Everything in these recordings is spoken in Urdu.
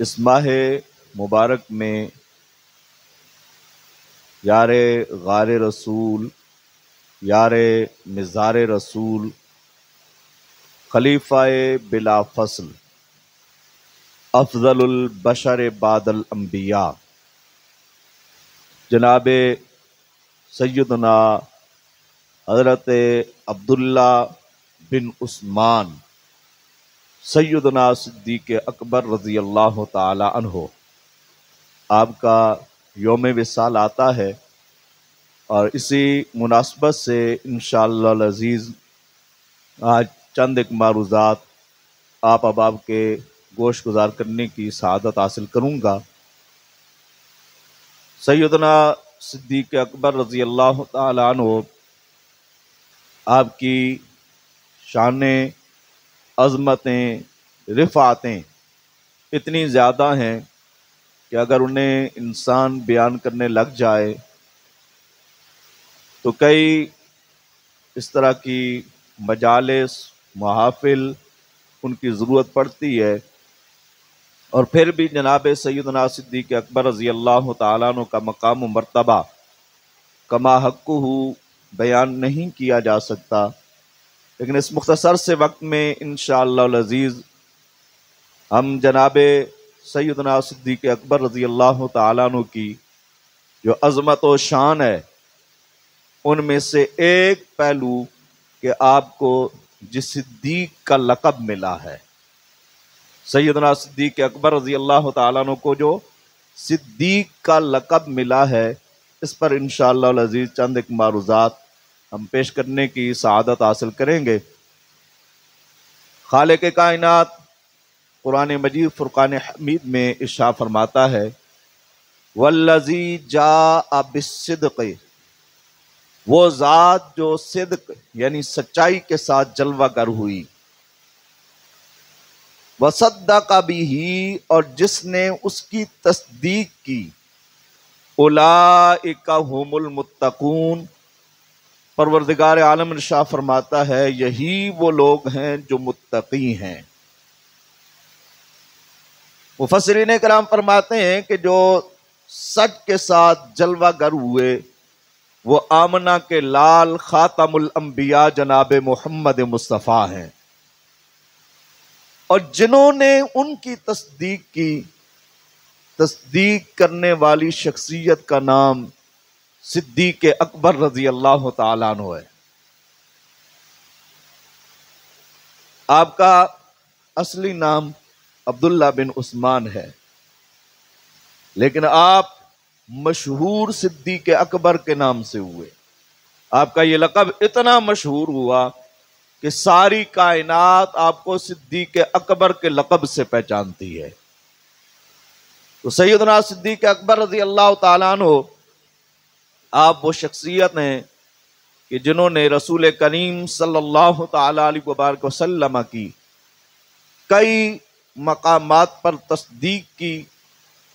اس ماہ مبارک میں یار غار رسول، یار مزار رسول، خلیفہ بلا فصل، افضل البشر بعد الانبیاء، جناب سیدنا حضرت عبداللہ بن عثمان سیدنا صدیق اکبر رضی اللہ تعالی عنہ، آپ کا یوم وصال آتا ہے، اور اسی مناسبت سے انشاءاللہ العزیز آج چند ایک معروضات آپ احباب کے گوش گزار کرنے کی سعادت حاصل کروں گا۔ سیدنا صدیق اکبر رضی اللہ تعالی عنہ، آپ کی شانیں، عظمتیں، رفعتیں اتنی زیادہ ہیں کہ اگر انہیں انسان بیان کرنے لگ جائے تو کئی اس طرح کی مجالس، محافل ان کی ضرورت پڑتی ہے، اور پھر بھی جناب سیدنا صدیق اکبر رضی اللہ تعالیٰ عنہ کا مقام و مرتبہ کما حقہ بیان نہیں کیا جا سکتا۔ لیکن اس مختصر سے وقت میں انشاءاللہ العزیز ہم جناب سیدنا صدیق اکبر رضی اللہ تعالیٰ عنہ کی جو عظمت و شان ہے، ان میں سے ایک پہلو کہ آپ کو جس صدیق کا لقب ملا ہے، سیدنا صدیق اکبر رضی اللہ تعالیٰ عنہ کو جو صدیق کا لقب ملا ہے، اس پر انشاءاللہ العزیز چند ایک معروضات ہم پیش کرنے کی سعادت حاصل کریں گے۔ خالق کائنات قرآن مجید فرقان حمید میں ارشاد فرماتا ہے، والذی جاء بالصدق، وہ ذات جو صدق یعنی سچائی کے ساتھ جلوہ گر ہوئی، وصدق بہ، اور جس نے اس کی تصدیق کی، اولئک ھم المتقون، پروردگار عالم ارشاد فرماتا ہے یہی وہ لوگ ہیں جو متقی ہیں۔ مفسرین کرام فرماتے ہیں کہ جو سچ کے ساتھ جلوہ گر ہوئے وہ آمنہ کے لال خاتم الانبیاء جناب محمد مصطفیٰ ہیں، اور جنہوں نے ان کی تصدیق کی، تصدیق کرنے والی شخصیت کا نام صدیق اکبر رضی اللہ تعالیٰ عنہ ہے۔ آپ کا اصلی نام عبداللہ بن عثمان ہے، لیکن آپ مشہور صدیق اکبر کے نام سے ہوئے۔ آپ کا یہ لقب اتنا مشہور ہوا کہ ساری کائنات آپ کو صدیق اکبر کے لقب سے پہچانتی ہے۔ تو سیدنا صدیق اکبر رضی اللہ تعالیٰ عنہ، آپ وہ شخصیت ہیں کہ جنہوں نے رسول کریم صلی اللہ تعالیٰ علیہ وبارک وسلم کی کئی مقامات پر تصدیق کی۔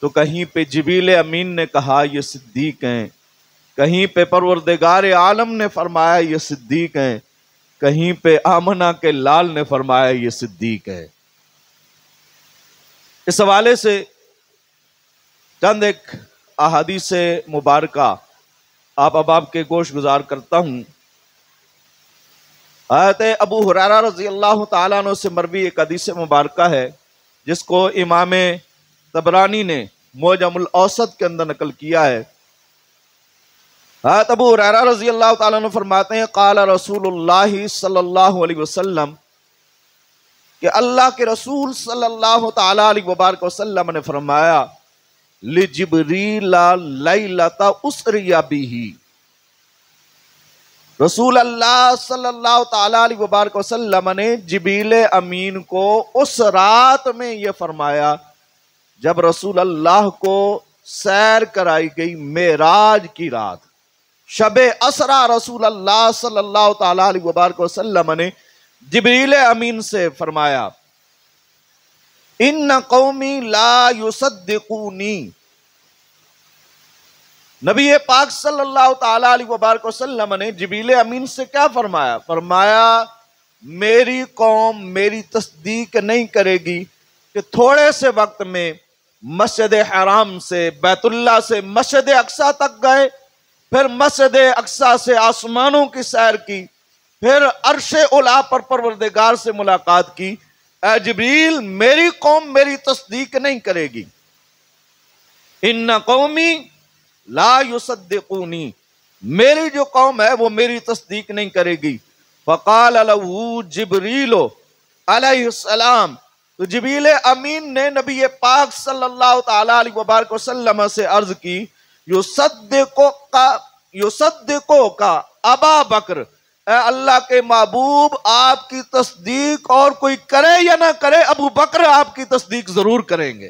تو کہیں پہ جبریل امین نے کہا یہ صدیق ہیں، کہیں پہ پروردگار عالم نے فرمایا یہ صدیق ہیں، کہیں پہ آمنہ کے لال نے فرمایا یہ صدیق ہے۔ اس حوالے سے چند ایک احادیث مبارکہ آپ احباب کے گوش گزار کرتا ہوں۔ حضرت ابو ہریرہ رضی اللہ تعالیٰ عنہ سے مروی ایک حدیث مبارکہ ہے، جس کو امام طبرانی نے معجم الاوسط کے اندر نقل کیا ہے۔ حضرت ابو ہریرہ رضی اللہ تعالیٰ عنہ فرماتے ہیں، قال رسول اللہ صلی اللہ علیہ وسلم، کہ اللہ کے رسول صلی اللہ تعالیٰ علیہ وبارک وسلم نے فرمایا، لجبریل لیلۃ اسری بہ، رسول اللہ صلی اللہ تعالیٰ علیہ وبارک وسلم نے جبریل امین کو اس رات میں یہ فرمایا جب رسول اللہ کو سیر کرائی گئی معراج کی رات، شب اسرا، رسول اللہ صلی اللہ تعالیٰ علیہ وبارک وسلم نے جبریل امین سے فرمایا، ان قومی لا یصدقونی، نبی پاک صلی اللہ تعالیٰ علیہ وبارک وسلم نے جبریل امین سے کیا فرمایا؟ فرمایا میری قوم میری تصدیق نہیں کرے گی کہ تھوڑے سے وقت میں مسجد حرام سے بیت اللہ سے مسجد اقصی تک گئے، پھر مسجد اقصی سے آسمانوں کی سیر کی، پھر عرش اولا پر پروردگار سے ملاقات کی۔ اے جبریل، میری قوم میری تصدیق نہیں کرے گی، ان قومی لا یصدقونی، میری جو قوم ہے وہ میری تصدیق نہیں کرے گی۔ فقال له جبریل علیہ السلام، تو جبریل امین نے نبی پاک صلی اللہ تعالی علیہ وبارک وسلم سے عرض کی، یصدقو کا ابا بکر، اے اللہ کے محبوب، آپ کی تصدیق اور کوئی کرے یا نہ کرے، ابو بکر آپ کی تصدیق ضرور کریں گے،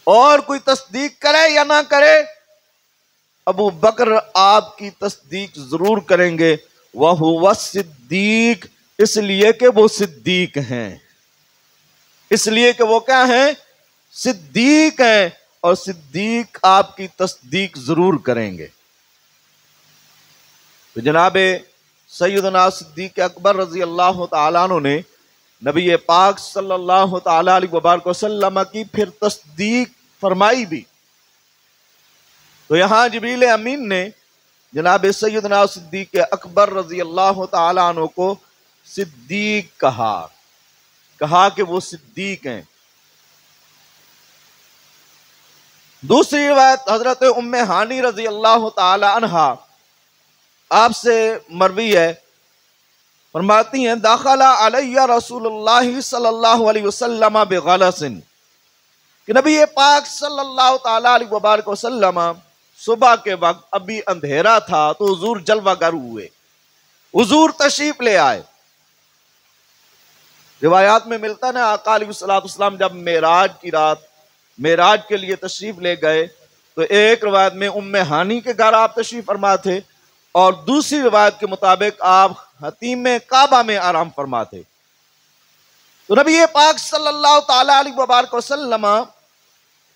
اور کوئی تصدیق کرے یا نہ کرے، ابو بکر آپ کی تصدیق ضرور کریں گے۔ وَهُوَ الصدیق، اس لیے کہ وہ صدیق ہیں، اس لیے کہ وہ کیا ہیں؟ صدیق ہیں، اور صدیق آپ کی تصدیق ضرور کریں گے۔ تو جناب سیدنا صدیق اکبر رضی اللہ تعالیٰ عنہ نے نبی پاک صلی اللہ تعالیٰ علیہ وبارک وسلم کی پھر تصدیق فرمائی بھی۔ تو یہاں جبریل امین نے جناب سیدنا صدیق اکبر رضی اللہ تعالیٰ عنہ کو صدیق کہا کہ وہ صدیق ہیں۔ دوسری روایت حضرت ام ہانی رضی اللہ تعالی عنہا آپ سے مروی ہے، فرماتی ہیں داخل علی رسول اللہ صلی اللہ علیہ وسلم بغلس، کہ نبی پاک صلی اللہ تعالی علیہ وبارک وسلم صبح کے وقت ابھی اندھیرا تھا تو حضور جلوہ گر ہوئے، حضور تشریف لے آئے۔ روایات میں ملتا نا آقا علیہ الصلوۃ والسلام جب معراج کی رات معراج کے لیے تشریف لے گئے تو ایک روایت میں ام ہانی کے گھر آپ تشریف فرما تھے، اور دوسری روایت کے مطابق آپ حتیم کعبہ میں آرام فرما تھے۔ تو نبی پاک صلی اللہ تعالی علیہ وبارک وسلم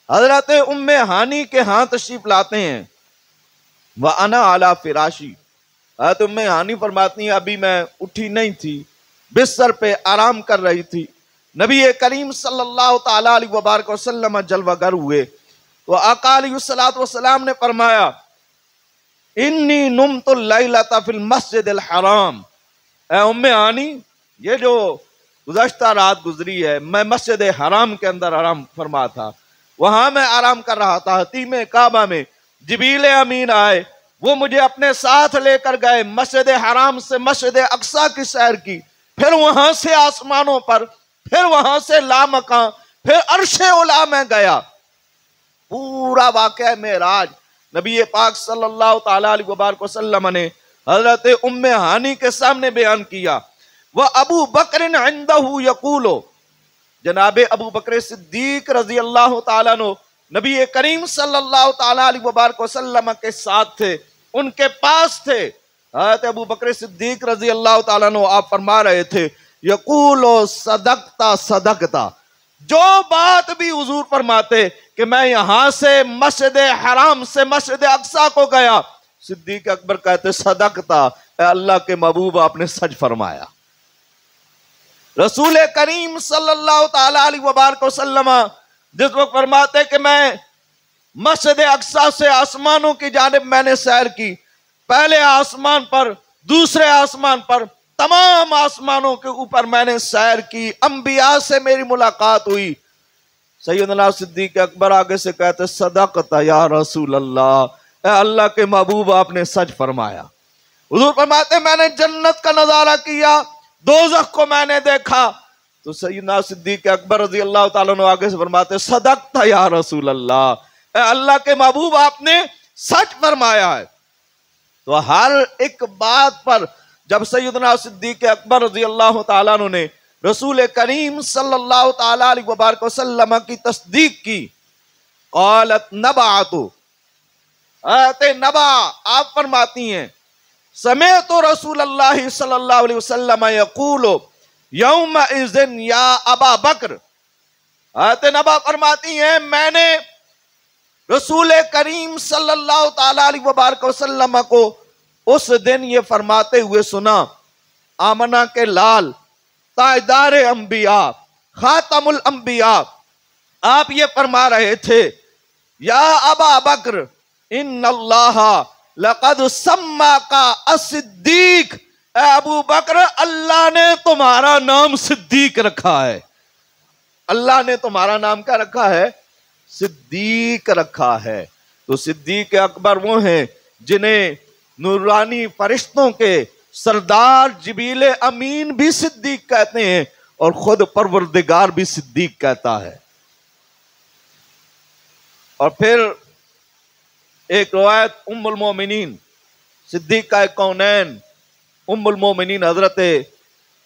حضرت ام ہانی کے ہاں تشریف لاتے ہیں، وَأَنَا عَلَى فِرَاشِي، حضرت ام ہانی فرماتی ہیں ابھی میں اٹھی نہیں تھی، بستر پہ آرام کر رہی تھی، نبی کریم صلی اللہ تعالی علیہ وبارک وسلم جلوہ گر ہوئے، تو آقا علیہ الصلوۃ والسلام نے فرمایا انی نمت اللیلۃ فی المسجد الحرام، اے ام ہانی یہ جو گزشتہ رات گزری ہے میں مسجد حرام کے اندر آرام فرما تھا، وہاں میں آرام کر رہا تھا، حتیم کعبہ میں جبریل امین آئے، وہ مجھے اپنے ساتھ لے کر گئے، مسجد حرام سے مسجد اقصی کی سیر کی، پھر وہاں سے آسمانوں پر، پھر وہاں سے لامکاں، پھر عرش اولا میں گیا۔ پورا واقعہ معراج نبی پاک صلی اللہ تعالی علیہ وبارک وسلم نے حضرت ام ہانی کے سامنے بیان کیا۔ وہ ابو بکر عندہ یقول، جناب ابو بکر صدیق رضی اللہ تعالیٰ عنہ نبی کریم صلی اللہ تعالی علیہ وبارک وسلم کے ساتھ تھے، ان کے پاس تھے۔ حضرت ابو بکر صدیق رضی اللہ تعالیٰ عنہ آپ فرما رہے تھے یقول صدقتا صدقتا، جو بات بھی حضور فرماتے کہ میں یہاں سے مسجد حرام سے مسجد اقصی کو گیا، صدیق اکبر کہتے صدقتا، اے اللہ کے محبوب آپ نے سچ فرمایا۔ رسول کریم صلی اللہ تعالی علیہ وبارک وسلم جس وقت فرماتے کہ میں مسجد اقصی سے آسمانوں کی جانب میں نے سیر کی، پہلے آسمان پر، دوسرے آسمان پر، تمام آسمانوں کے اوپر میں نے سیر کی، انبیاء سے میری ملاقات ہوئی، سیدنا صدیق اکبر آگے سے کہتے صدقت یا رسول اللہ، اے اللہ کے محبوب آپ نے سچ فرمایا۔ حضور فرماتے میں نے جنت کا نظارہ کیا، دوزخ کو میں نے دیکھا، تو سیدنا صدیق اکبر رضی اللہ تعالیٰ عنہ آگے سے فرماتے صدقت یا رسول اللہ، اے اللہ کے محبوب آپ نے سچ فرمایا ہے۔ تو ہر ایک بات پر جب سیدنا صدیق اکبر رضی اللہ تعالیٰ عنہ نے رسول کریم صلی اللہ تعالیٰ علیہ وبارک وسلم کی تصدیق کی، قالت نبعتو، نبع آپ فرماتی ہیں سمعت رسول اللہ صلی اللہ علیہ وسلم یقول یومئذ یا ابا بکر، نبع فرماتی ہیں میں نے رسول کریم صلی اللہ تعالیٰ علیہ وبارک وسلم کو اس دن یہ فرماتے ہوئے سنا، آمنہ کے لال، تاجدار انبیاء، خاتم الانبیاء، آپ یہ فرما رہے تھے یا ابا بکر ان اللہ لقد سماک الصدیق، اے ابو بکر اللہ نے تمہارا نام صدیق رکھا ہے، اللہ نے تمہارا نام کیا رکھا ہے؟ صدیق رکھا ہے۔ تو صدیق اکبر وہ ہیں جنہیں نورانی فرشتوں کے سردار جبریل امین بھی صدیق کہتے ہیں اور خود پروردگار بھی صدیق کہتا ہے۔ اور پھر ایک روایت ام المومنین صدیقہ کونین ام المومنین حضرت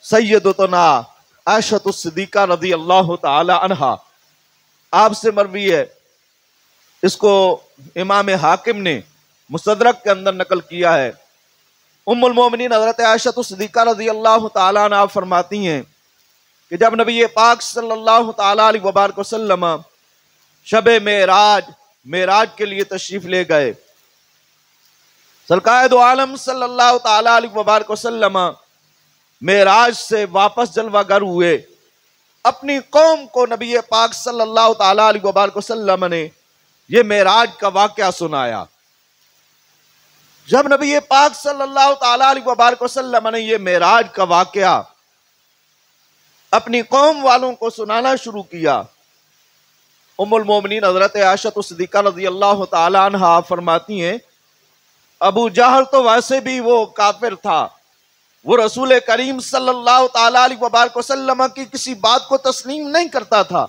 سیدتنا عائشہ الصدیقہ رضی اللہ تعالی عنہا آپ سے مروی ہے، اس کو امام حاکم نے مستدرک کے اندر نقل کیا ہے۔ ام المومنین حضرت عائشہ الصدیقہ رضی اللہ تعالی عنہا فرماتی ہیں کہ جب نبی پاک صلی اللہ تعالی علیہ وبارک وسلم شب معراج کے لیے تشریف لے گئے، سرکار دو عالم صلی اللہ تعالی علیہ وبارک وسلم معراج سے واپس جلوہ گر ہوئے، اپنی قوم کو نبی پاک صلی اللہ تعالی علیہ وبارک وسلم نے یہ معراج کا واقعہ سنایا۔ جب نبی پاک صلی اللہ تعالی علیہ وبارک وسلم نے یہ معراج کا واقعہ اپنی قوم والوں کو سنانا شروع کیا، ام المومنین حضرت عائشہ الصدیقہ رضی اللہ تعالی عنہا فرماتی ہیں ابو جہل تو ویسے بھی وہ کافر تھا، وہ رسول کریم صلی اللہ تعالی علیہ وبارک وسلم کی کسی بات کو تسلیم نہیں کرتا تھا۔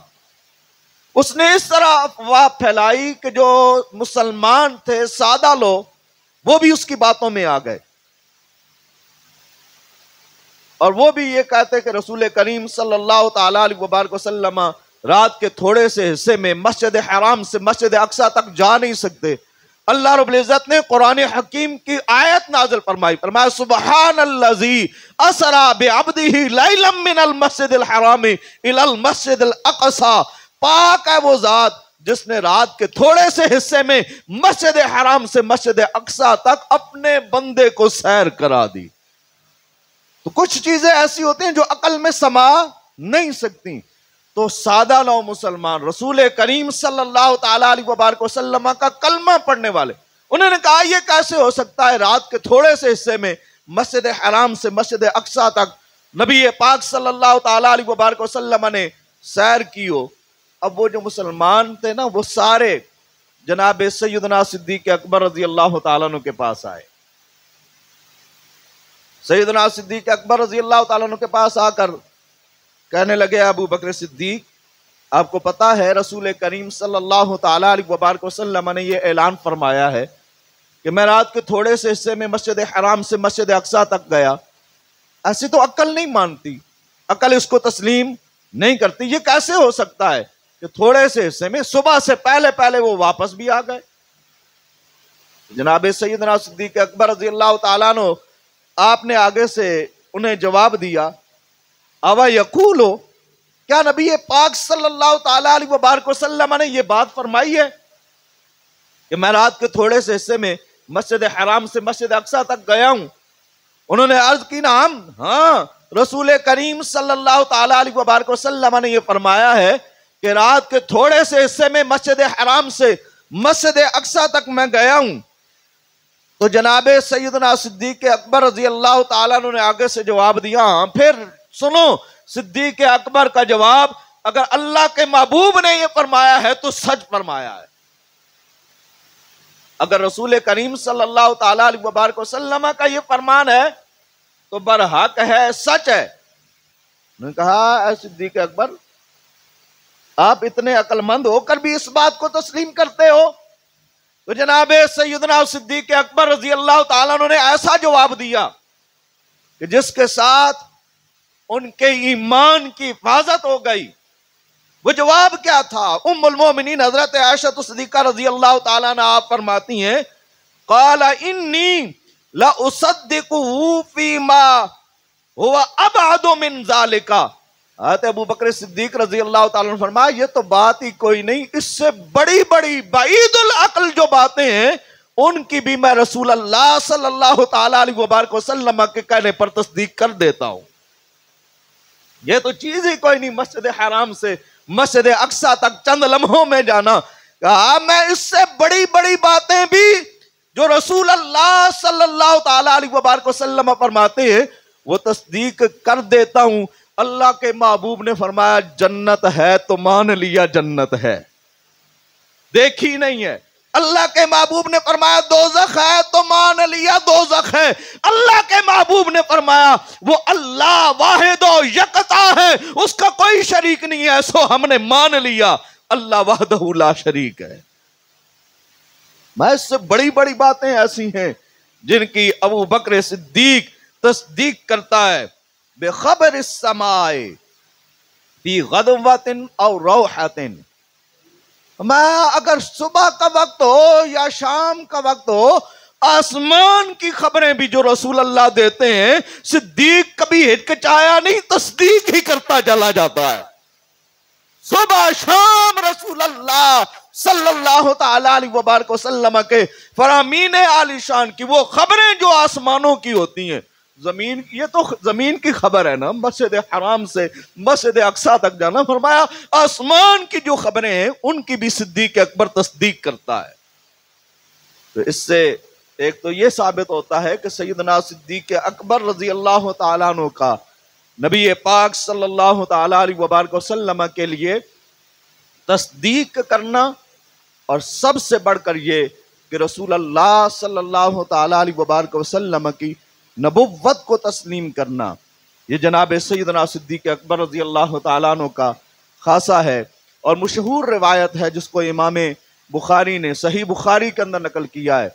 اس نے اس طرح افواہ پھیلائی کہ جو مسلمان تھے سادہ لوگ وہ بھی اس کی باتوں میں آ گئے، اور وہ بھی یہ کہتے کہ رسول کریم صلی اللہ تعالی علیہ وبارک وسلم رات کے تھوڑے سے حصے میں مسجد حرام سے مسجد اقصی تک جا نہیں سکتے۔ اللہ رب العزت نے قرآن حکیم کی آیت نازل فرمایا سبحان الذی اسری بعبدہ لیلا من المسجد الحرام الی المسجد الاقصی، پاک ہے وہ ذات جس نے رات کے تھوڑے سے حصے میں مسجد حرام سے مسجد اقصی تک اپنے بندے کو سیر کرا دی۔ تو کچھ چیزیں ایسی ہوتی ہیں جو عقل میں سما نہیں سکتی، تو سادہ لو مسلمان رسول کریم صلی اللہ تعالی علیہ وبارک وسلم کا کلمہ پڑھنے والے، انہوں نے کہا یہ کیسے ہو سکتا ہے رات کے تھوڑے سے حصے میں مسجد حرام سے مسجد اقصی تک نبی پاک صلی اللہ تعالی علیہ وبارک وسلم نے سیر کی ہو۔ اب وہ جو مسلمان تھے نا وہ سارے جناب سیدنا صدیق اکبر رضی اللہ تعالیٰ عنہ کے پاس آئے، سیدنا صدیق اکبر رضی اللہ تعالیٰ عنہ کے پاس آ کر کہنے لگے ابو بکر صدیق آپ کو پتا ہے رسول کریم صلی اللہ تعالی علیہ وبارک وسلم نے یہ اعلان فرمایا ہے کہ میں رات کے تھوڑے سے حصے میں مسجد حرام سے مسجد اقصی تک گیا، ایسی تو عقل نہیں مانتی، عقل اس کو تسلیم نہیں کرتی، یہ کیسے ہو سکتا ہے کہ تھوڑے سے حصے میں صبح سے پہلے وہ واپس بھی آ گئے۔ جناب سیدنا صدیق اکبر رضی اللہ تعالیٰ عنہ آپ نے آگے سے انہیں جواب دیا اوا یقولو، کیا نبی پاک صلی اللہ تعالی علیہ وبارک وسلم نے یہ بات فرمائی ہے کہ میں رات کے تھوڑے سے حصے میں مسجد حرام سے مسجد اقصی تک گیا ہوں؟ انہوں نے عرض کی نعم، ہاں رسول کریم صلی اللہ تعالی علیہ وبارک وسلم نے یہ فرمایا ہے کہ رات کے تھوڑے سے حصے میں مسجد حرام سے مسجد اقصی تک میں گیا ہوں۔ تو جناب سیدنا صدیق اکبر رضی اللہ تعالیٰ عنہ نے آگے سے جواب دیا، پھر سنو صدیق اکبر کا جواب، اگر اللہ کے محبوب نے یہ فرمایا ہے تو سچ فرمایا ہے، اگر رسول کریم صلی اللہ تعالی علیہ وبارک وسلم کا یہ فرمان ہے تو برحق ہے، سچ ہے۔ انہوں نے کہا اے صدیق اکبر آپ اتنے عقل مند ہو کر بھی اس بات کو تسلیم کرتے ہو؟ تو جناب سیدنا صدیق اکبر رضی اللہ تعالیٰ عنہ نے ایسا جواب دیا کہ جس کے ساتھ ان کے ایمان کی حفاظت ہو گئی۔ وہ جواب کیا تھا؟ ام المومنین حضرت عائشہ الصدیقہ رضی اللہ تعالیٰ عنہ آپ فرماتی ہیں قال انی لأصدقه فیما هو ابعد من ذالک، حضرت ابو بکر صدیق رضی اللہ تعالیٰ عنہ فرمایا یہ تو بات ہی کوئی نہیں، اس سے بڑی بڑی بعید العقل جو باتیں ہیں ان کی بھی میں رسول اللہ صلی اللہ تعالیٰ علیہ وبارک وسلم کے کہنے پر تصدیق کر دیتا ہوں۔ یہ تو چیز ہی کوئی نہیں مسجد حرام سے مسجد اقصی تک چند لمحوں میں جانا. کہا میں اس سے بڑی بڑی باتیں بھی جو رسول اللہ صلی اللہ تعالی علیہ وبارک وسلم فرماتے ہیں وہ تصدیق کر دیتا ہوں. اللہ کے محبوب نے فرمایا جنت ہے تو مان لیا جنت ہے، دیکھی نہیں ہے. اللہ کے محبوب نے فرمایا دوزخ ہے تو مان لیا دوزخ ہے. اللہ کے محبوب نے فرمایا وہ اللہ واحد و یکتا ہے، اس کا کوئی شریک نہیں ہے، سو ہم نے مان لیا اللہ وحدہ لا شریک ہے. میں اس سے بڑی بڑی باتیں ایسی ہیں جن کی ابو بکر صدیق تصدیق کرتا ہے. بے خبر السماء فی غدوۃ او روحۃ، میں اگر صبح کا وقت ہو یا شام کا وقت ہو، آسمان کی خبریں بھی جو رسول اللہ دیتے ہیں صدیق کبھی ہچکچایا نہیں، تصدیق ہی کرتا چلا جاتا ہے. صبح شام رسول اللہ صلی اللہ تعالی علیہ وبارک وسلم کے فرامین عالی شان کی وہ خبریں جو آسمانوں کی ہوتی ہیں. زمین، یہ تو زمین کی خبر ہے نا، مسجد حرام سے مسجد اقصی تک جانا. فرمایا آسمان کی جو خبریں ہیں ان کی بھی صدیق اکبر تصدیق کرتا ہے. تو اس سے ایک تو یہ ثابت ہوتا ہے کہ سیدنا صدیق اکبر رضی اللہ تعالیٰ عنہ کا نبی پاک صلی اللہ تعالی علیہ وبارک وسلم کے لیے تصدیق کرنا، اور سب سے بڑھ کر یہ کہ رسول اللہ صلی اللہ تعالی علیہ وبارک وسلم کی نبوت کو تسلیم کرنا، یہ جناب سیدنا صدیق اکبر رضی اللہ تعالیٰ عنہ کا خاصہ ہے. اور مشہور روایت ہے جس کو امام بخاری نے صحیح بخاری کے اندر نقل کیا ہے.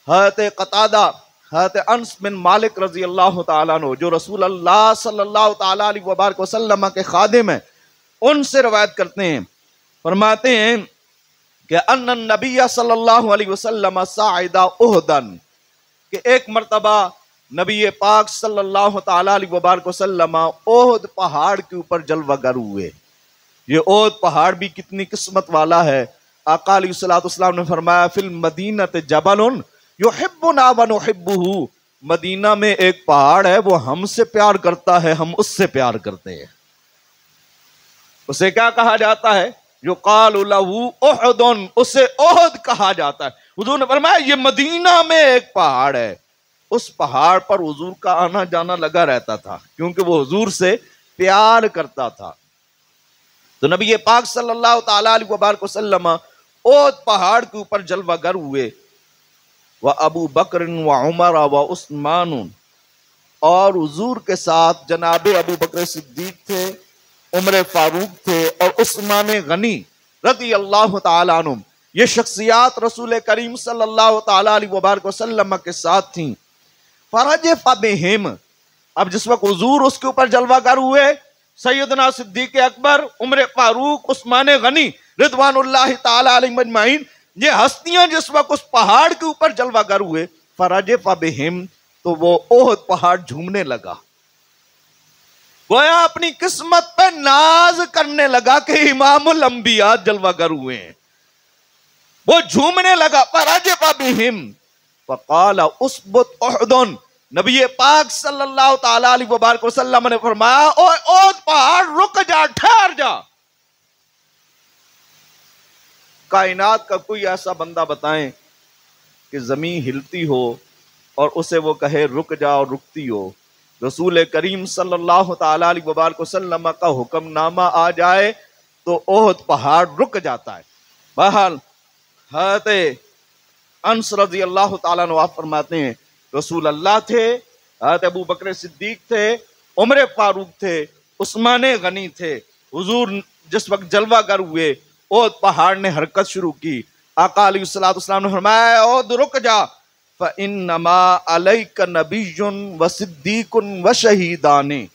حضرت قتادہ، حضرت انس بن مالک رضی اللہ تعالیٰ عنہ جو رسول اللہ صلی اللہ تعالیٰ علیہ وبارک وسلم کے خادم ہیں، ان سے روایت کرتے ہیں، فرماتے ہیں کہ ان النبی صلی اللہ علیہ وسلم صعد احدا، کہ ایک مرتبہ نبی پاک صلی اللہ تعالی علیہ وبارک وسلم احد پہاڑ کے اوپر جلوہ گر ہوئے. یہ احد پہاڑ بھی کتنی قسمت والا ہے. آقا علیہ الصلوۃ والسلام نے فرمایا فی المدینۃ جبل یحبنا ونحبہ، مدینہ میں ایک پہاڑ ہے وہ ہم سے پیار کرتا ہے، ہم اس سے پیار کرتے ہیں. اسے کیا کہا جاتا ہے؟ یقال لہ احد، اسے احد کہا جاتا ہے. حضور نے فرمایا یہ مدینہ میں ایک پہاڑ ہے. اس پہاڑ پر حضور کا آنا جانا لگا رہتا تھا کیونکہ وہ حضور سے پیار کرتا تھا. تو نبی پاک صلی اللہ تعالی علیہ وبارک وسلم احد پہاڑ کے اوپر جلوہ گر ہوئے. وابو بکر وعمر وعثمان، اور حضور کے ساتھ جناب ابو بکر صدیق تھے، عمر فاروق تھے، اور عثمان غنی رضی اللہ تعالی عنہ. یہ شخصیات رسول کریم صلی اللہ تعالی علیہ وبارک وسلم کے ساتھ تھیں. فرجف بہم، اب جس وقت حضور اس کے اوپر جلوہ گر ہوئے، سیدنا صدیق اکبر، عمر فاروق، عثمان غنی رضوان اللہ تعالی علیہم اجمعین، یہ ہستیاں جس وقت اس پہاڑ کے اوپر جلوہ گر ہوئے، فرجف بہم، تو وہ احد پہاڑ جھومنے لگا، گویا اپنی قسمت پہ ناز کرنے لگا کہ امام الانبیاء جلوہ گر ہوئے ہیں. وہ جھومنے لگا. فرجف بہم فقال اثبت احد، نبی پاک صلی اللہ تعالی علیہ وبارک وسلم نے فرمایا اوے احد پہاڑ رک جا، ٹھہر جا. کائنات کا کوئی ایسا بندہ بتائیں کہ زمین ہلتی ہو اور اسے وہ کہے رک جا اور رکتی ہو. رسول کریم صلی اللہ تعالی علیہ وبارک وسلم کا حکم نامہ آ جائے تو احد پہاڑ رک جاتا ہے. بہرحال حضرت انس رضی اللہ تعالیٰ عنہ آپ فرماتے ہیں رسول اللہ تھے، حضرت ابو بکر صدیق تھے، عمر فاروق تھے، عثمان غنی تھے. حضور جس وقت جلوہ گر ہوئے احد پہاڑ نے حرکت شروع کی. آقا علیہ الصلوۃ والسلام نے فرمایا احد رک جا، فَإِنَّمَا عَلَيْكَ نَبِيٌّ وَصِدِّيقٌ وَشَهِيدَانِ،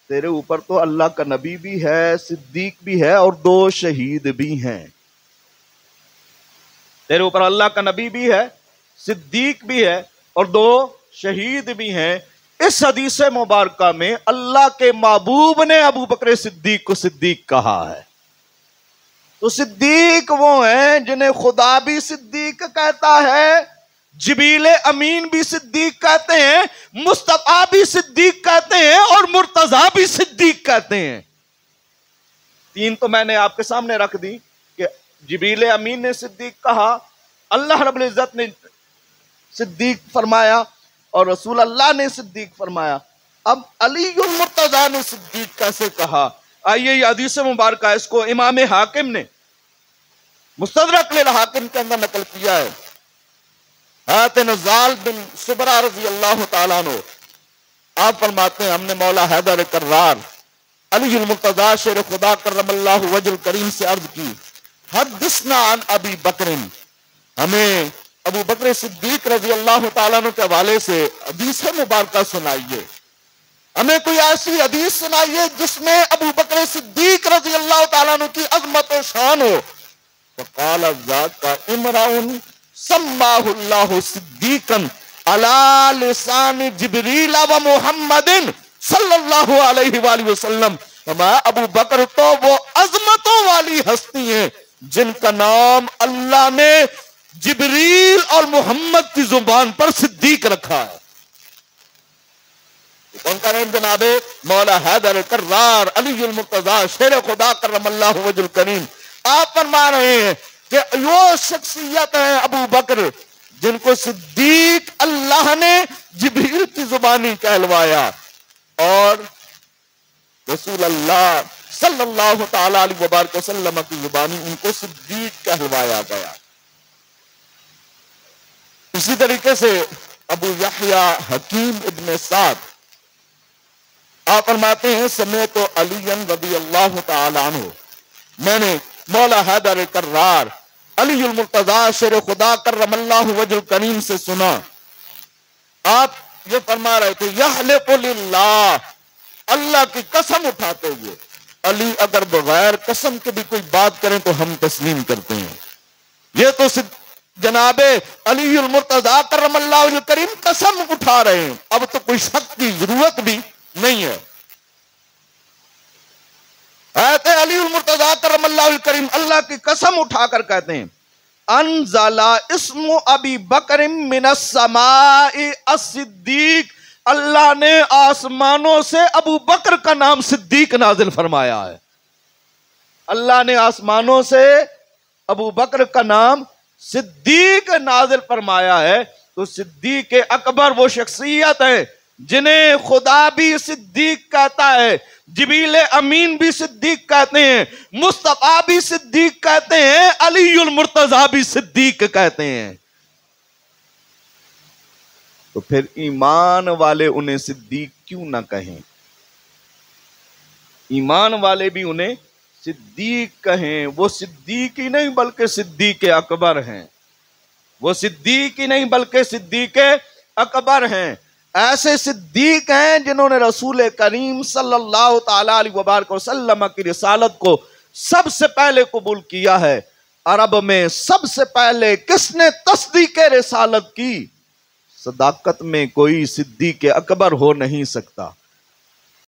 تیرے اوپر تو اللہ کا نبی بھی ہے، صدیق بھی ہے، اور 2 شہید بھی ہیں. تیرے اوپر اللہ کا نبی بھی ہے، صدیق بھی ہے، اور 2 شہید بھی ہیں. اس حدیث مبارکہ میں اللہ کے محبوب نے ابو بکر صدیق کو صدیق کہا ہے. تو صدیق وہ ہیں جنہیں خدا بھی صدیق کہتا ہے، جبریل امین بھی صدیق کہتے ہیں، مصطفیٰ بھی صدیق کہتے ہیں، اور مرتضیٰ بھی صدیق کہتے ہیں. تین تو میں نے آپ کے سامنے رکھ دی کہ جبریل امین نے صدیق کہا، اللہ رب العزت نے صدیق فرمایا اور رسول اللہ نے صدیق فرمایا۔ اب علی المرتضیٰ نے صدیق کیسے کہا؟ آئیے یہ حدیث مبارکہ ہے، اس کو امام حاکم نے مستدرک للحاکم کے اندر نقل کیا ہے۔ حضرت نزال بن سبرہ رضی اللہ تعالیٰ عنہ آپ فرماتے ہیں ہم نے مولا حیدر کرار علی المرتضیٰ شیر خدا کرم اللہ وجہ الکریم سے عرض کی، حدثنا عن ابی بکر، ہمیں ابو بکر صدیق رضی اللہ تعالیٰ عنہ کے حوالے سے حدیث مبارکہ سنائیے، ہمیں کوئی ایسی حدیث سنائیے جس میں ابو بکر صدیق رضی اللہ تعالیٰ عنہ کی عظمت و شان ہو۔ فقال ذاک امرؤ سماہ اللہ صدیقا علی لسان جبریل و محمد صلی اللہ علیہ وآلہ وسلم، ابو بکر تو وہ عظمتوں والی ہستی ہیں جن کا نام اللہ نے جبریل اور محمد کی زبان پر صدیق رکھا ہے۔ کون کا نام جناب؟ مولا حیدر کرار علی المرتضیٰ شیر خدا کرم اللہ وجہ الکریم۔ آپ فرما رہے ہیں کہ وہ شخصیت ہے ابو بکر جن کو صدیق اللہ نے جبریل کی زبانی کہلوایا اور رسول اللہ صلی اللہ تعالی علیہ وبارک وسلم کی زبانی ان کو صدیق کہلوایا گیا۔ اسی طریقے سے ابو یحییٰ حکیم ابن سعد آپ فرماتے ہیں سمیت علی رضی اللہ تعالی عنہ، میں نے مولا حیدر کرار علی المرتضیٰ شیر خدا کرم اللہ وجہ الکریم سے سنا، آپ یہ فرما رہے تھے یحلف للہ، اللہ کی قسم اٹھاتے ہوئے، علی اگر بغیر قسم کے بھی کوئی بات کریں تو ہم تسلیم کرتے ہیں۔ یہ تو جناب علی المرتضیٰ کرم اللہ وجہ الکریم قسم اٹھا رہے ہیں، اب تو کوئی شک کی ضرورت بھی نہیں ہے۔ حضرت علی المرتضیٰ کرم اللہ الکریم اللہ کی قسم اٹھا کر کہتے ہیں انزل اسم ابی بکر من السماء الصدیق، اللہ نے آسمانوں سے ابو بکر کا نام صدیق نازل فرمایا ہے۔ اللہ نے آسمانوں سے ابو بکر کا نام صدیق نازل فرمایا ہے۔ تو صدیق اکبر وہ شخصیت ہے جنہیں خدا بھی صدیق کہتا ہے، جبریل امین بھی صدیق کہتے ہیں، مصطفیٰ بھی صدیق کہتے ہیں، علی المرتضیٰ بھی صدیق کہتے ہیں۔ تو پھر ایمان والے انہیں صدیق کیوں نہ کہیں؟ ایمان والے بھی انہیں صدیق کہیں۔ وہ صدیق ہی نہیں بلکہ صدیق اکبر ہیں، وہ صدیق ہی نہیں بلکہ صدیق اکبر ہیں۔ ایسے صدیق ہیں جنہوں نے رسول کریم صلی اللہ تعالی علیہ وبارک وسلم کی رسالت کو سب سے پہلے قبول کیا ہے۔ عرب میں سب سے پہلے کس نے تصدیق رسالت کی؟ صداقت میں کوئی صدیق اکبر ہو نہیں سکتا۔